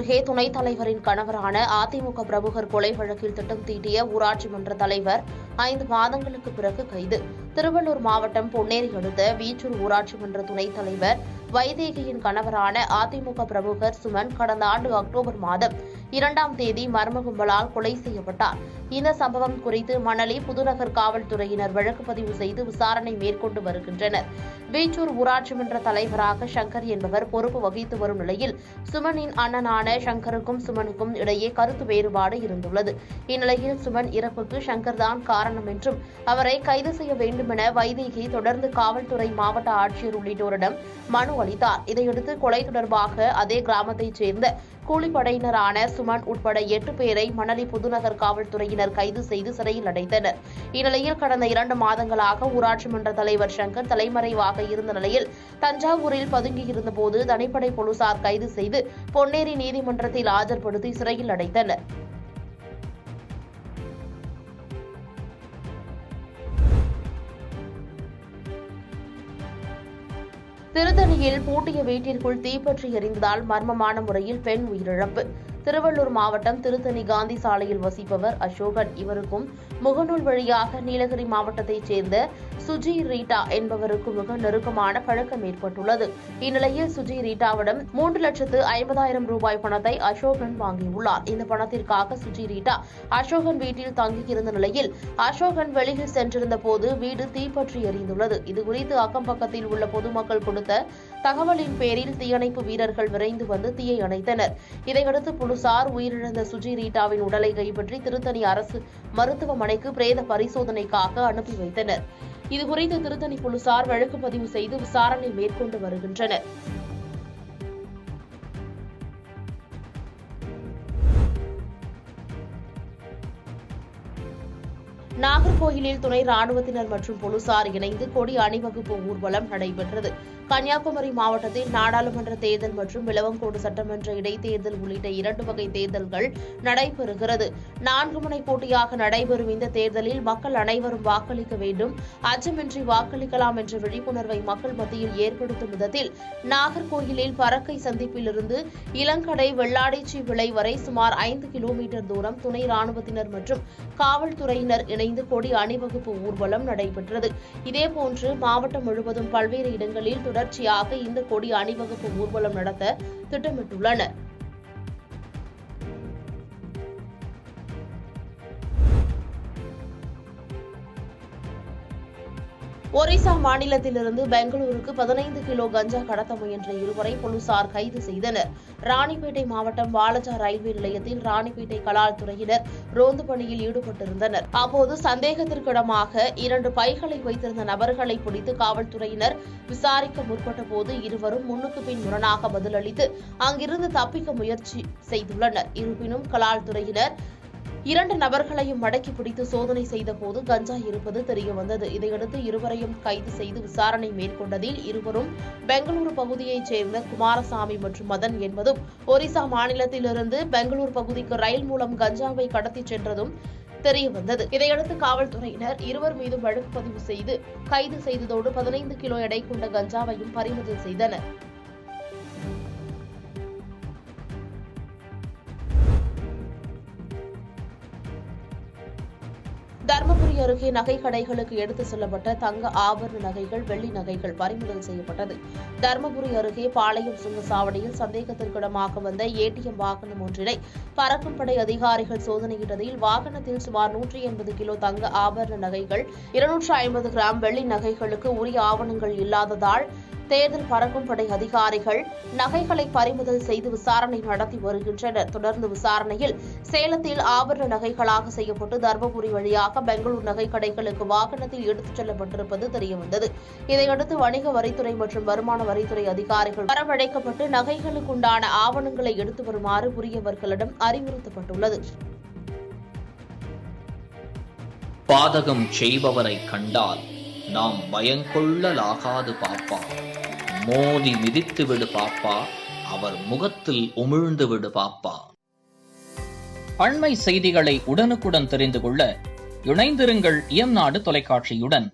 அருகே துணைத் தலைவரின் கணவரான அதிமுக பிரமுகர் கொலை வழக்கில் திட்டம் தீட்டிய ஊராட்சி மன்ற தலைவர் 5 மாதங்களுக்கு பிறகு கைது. திருவள்ளூர் மாவட்டம் பொன்னேரி அடுத்த வீச்சூர் ஊராட்சி மன்ற துணைத் தலைவர் வைதேகியின் கணவரான அதிமுக பிரமுகர் சுமன் கடந்த ஆண்டு அக்டோபர் மாதம் 2ஆம் தேதி மர்ம கும்பலால் கொலை செய்யப்பட்டார். இந்த சம்பவம் குறித்து மணலி புதுநகர் காவல்துறையினர் வழக்கு பதிவு செய்து விசாரணை மேற்கொண்டு வருகின்றனர். வீச்சூர் ஊராட்சி மன்ற தலைவராக சங்கர் என்பவர் பொறுப்பு வகித்து வரும் நிலையில் சுமனின் அண்ணனான சங்கருக்கும் சுமனுக்கும் இடையே கருத்து வேறுபாடு இருந்துள்ளது. இந்நிலையில் சுமன் இறப்புக்கு சங்கர் தான் காரணம் என்றும் அவரை கைது செய்ய வேண்டுமென வைதேகி தொடர்ந்து காவல்துறை மாவட்ட ஆட்சியர் உள்ளிட்டோரிடம் மனு அளித்தார். இதையடுத்து கொலை தொடர்பாக அதே கிராமத்தைச் சேர்ந்த கூலிப்படையினரான சுமன் உட்பட 8 பேரை மணலி புதுநகர் காவல்துறையினர் கைது செய்து சிறையில் அடைத்தனர். இந்நிலையில் கடந்த 2 மாதங்களாக ஊராட்சி மன்ற தலைவர் சங்கர் தலைமறைவாக இருந்த நிலையில் தஞ்சாவூரில் பதுங்கியிருந்தபோது தனிப்படை போலீசார் கைது செய்து பொன்னேரி நீதிமன்றத்தில் ஆஜர்படுத்தி சிறையில் அடைத்தனர். திருத்தணியில் பூட்டிய வீட்டிற்குள் தீப்பற்றி எரிந்ததால் மர்மமான முறையில் பெண் உயிரிழப்பு. திருவள்ளூர் மாவட்டம் திருத்தணி காந்தி சாலையில் வசிப்பவர் அசோகன். இவருக்கும் முகநூல் வழியாக நீலகிரி மாவட்டத்தைச் சேர்ந்த சுஜி ரீட்டா என்பவருக்கு மிக நெருக்கமான பழக்கம் ஏற்பட்டுள்ளது. இந்நிலையில் சுஜி ரீட்டாவிடம் 3,50,000 ரூபாய் பணத்தை அசோகன் வாங்கியுள்ளார். இந்த பணத்திற்காக சுஜி ரீட்டா அசோகன் வீட்டில் தங்கியிருந்த நிலையில் அசோகன் வெளியில் சென்றிருந்த போது வீடு தீப்பற்றி எரிந்துள்ளது. இதுகுறித்து அக்கம் பக்கத்தில் உள்ள பொதுமக்கள் கொடுத்த தகவலின் பேரில் தீயணைப்பு வீரர்கள் விரைந்து வந்து தீயை அணைத்தனர். இதையடுத்து போலீசார் உயிரிழந்த சுஜி ரீட்டாவின் உடலை கைப்பற்றி திருத்தணி அரசு மருத்துவமனைக்கு பிரேத பரிசோதனைக்காக அனுப்பி வைத்தனர். இதுகுறித்து திருத்தணி போலீசார் வழக்கு பதிவு செய்து விசாரணை மேற்கொண்டு வருகின்றனர். நாகர்கோயிலில் துணை ராணுவத்தினர் மற்றும் போலீசார் இணைந்து கொடி அணிவகுப்பு ஊர்வலம் நடைபெற்றது. கன்னியாகுமரி மாவட்டத்தில் நாடாளுமன்ற தேர்தல் மற்றும் விளவங்கோடு சட்டமன்ற இடைத்தேர்தல் உள்ளிட்ட 2 வகை தேர்தல்கள் நடைபெறுகிறது. 4 முனை போட்டியாக நடைபெறும் இந்த தேர்தலில் மக்கள் அனைவரும் வாக்களிக்க வேண்டும், அச்சமின்றி வாக்களிக்கலாம் என்ற விழிப்புணர்வை மக்கள் மத்தியில் ஏற்படுத்தும் விதத்தில் நாகர்கோயிலில் பறக்கை சந்திப்பிலிருந்து இளங்கடை வெள்ளாடைச்சி விளை வரை சுமார் 5 கிலோமீட்டர் தூரம் துணை ராணுவத்தினர் மற்றும் காவல்துறையினர் இணைந்து கொடி அணிவகுப்பு ஊர்வலம் நடைபெற்றது. இதேபோன்று மாவட்டம் முழுவதும் பல்வேறு இடங்களில் தொடர்ச்சியாக இந்த கொடி அணிவகுப்பு ஊர்வலம் நடத்த திட்டமிட்டுள்ளனர். ஒரிசா மாநிலத்திலிருந்து பெங்களூருக்கு 15 கிலோ கஞ்சா கடத்த முயன்ற இருவரை போலீசார் கைது செய்தனர். ராணிப்பேட்டை மாவட்டம் வாலஜா ரயில்வே நிலையத்தில் ராணிப்பேட்டை கலால் துறையினர் ரோந்து பணியில் ஈடுபட்டிருந்தனர். அப்போது சந்தேகத்திற்கிடமாக 2 பைகளை வைத்திருந்த நபர்களை பிடித்து காவல்துறையினர் விசாரிக்க முற்பட்ட போது இருவரும் முன்னுக்கு பின் முரணாக பதிலளித்து அங்கிருந்து தப்பிக்க முயற்சி செய்துள்ளனர். இருப்பினும் கலால் துறையினர் 2 நபர்களையும் மடக்கி பிடித்து சோதனை செய்த போது கஞ்சா இருப்பது தெரியவந்தது. இதையடுத்து இருவரையும் கைது செய்து விசாரணை மேற்கொண்டதில் இருவரும் பெங்களூரு பகுதியைச் சேர்ந்த குமாரசாமி மற்றும் மதன் என்பதும் ஒரிசா மாநிலத்திலிருந்து பெங்களூரு பகுதிக்கு ரயில் மூலம் கஞ்சாவை கடத்திச் சென்றதும் தெரியவந்தது. இதையடுத்து காவல்துறையினர் இருவர் மீதும் வழக்கு பதிவு செய்து கைது செய்ததோடு 15 கிலோ எடை கொண்ட கஞ்சாவையும் பறிமுதல் செய்தனர். தர்மபுரி அருகே நகை கடைகளுக்கு எடுத்துச் செல்லப்பட்ட தங்க ஆபரண நகைகள், வெள்ளி நகைகள் பறிமுதல் செய்யப்பட்டது. தர்மபுரி அருகே பாளையம் சுங்கச்சாவடியில் சந்தேகத்திற்கிடமாக வந்த ஏடிஎம் வாகனம் ஒன்றினை பறக்கும் படை அதிகாரிகள் சோதனையிட்டதில் வாகனத்தில் சுமார் 180 கிலோ தங்க ஆபரண நகைகள், 250 கிராம் வெள்ளி நகைகளுக்கு உரிய ஆவணங்கள் இல்லாததால் தேர்தல் பறக்கும் படை அதிகாரிகள் நகைகளை பறிமுதல் செய்து விசாரணை நடத்தி வருகின்றனர். தொடர்ந்து விசாரணையில் சேலத்தில் ஆபரண நகைகளாக செய்யப்பட்டு தர்மபுரி வழியாக பெங்களூர் நகை கடைகளுக்கு வாகனத்தில் எடுத்துச் செல்லப்பட்டிருப்பது தெரியவந்தது. இதையடுத்து வணிக வரித்துறை மற்றும் வருமான வரித்துறை அதிகாரிகள் வரவழைக்கப்பட்டு நகைகளுக்குண்டான ஆவணங்களை எடுத்து வருமாறு உரியவர்களிடம் அறிவுறுத்தப்பட்டுள்ளது. பாதகம் செய்பவரை கண்டால் நாம் பயங்கொள்ளலாகாது பாப்பா, மோதி மிதித்து விடு பாப்பா, அவர் முகத்தில் உமிழ்ந்து விடு பாப்பா. அண்மை செய்திகளை உடனுக்குடன் தெரிந்து கொள்ள இணைந்திருங்கள் இயம்நாடு தொலைக்காட்சியுடன்.